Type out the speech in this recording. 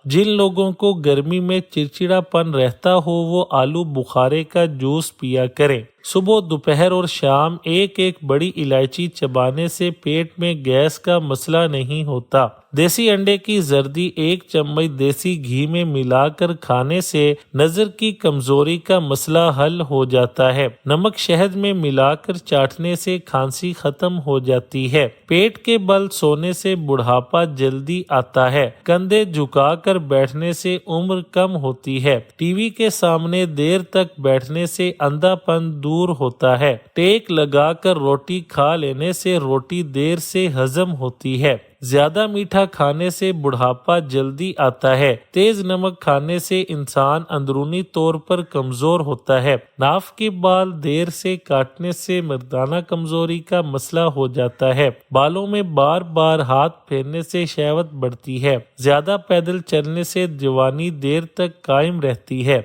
جن لوگوں کو گرمی میں چڑچڑاپن رہتا ہو وہ آلو بخارے کا جوس پیا کریں۔ صبح، دوپہر اور شام ایک ایک بڑی الائچی چبانے سے پیٹ میں گیس کا مسئلہ نہیں ہوتا۔ دیسی انڈے کی زردی ایک چمچ دیسی گھی میں ملا کر کھانے سے نظر کی کمزوری کا مسئلہ حل ہو جاتا ہے۔ نمک شہد میں ملا کر چاٹنے سے کھانسی ختم ہو جاتی ہے۔ پیٹ کے بل سونے سے بڑھاپا جلدی آتا ہے۔ کندھے جھکا کر بیٹھنے سے عمر کم ہوتی ہے۔ ٹی وی کے سامنے دیر تک بیٹھنے سے اندھا پن دور ہوتا ہے۔ ٹیک لگا کر روٹی کھا لینے سے روٹی دیر سے ہضم ہوتی ہے۔ زیادہ میٹھا کھانے سے بڑھاپا جلدی آتا ہے۔ تیز نمک کھانے سے انسان اندرونی طور پر کمزور ہوتا ہے۔ ناف کے بال دیر سے کاٹنے سے مردانہ کمزوری کا مسئلہ ہو جاتا ہے۔ بالوں میں بار بار ہاتھ پھیرنے سے شہوت بڑھتی ہے۔ زیادہ پیدل چلنے سے جوانی دیر تک قائم رہتی ہے۔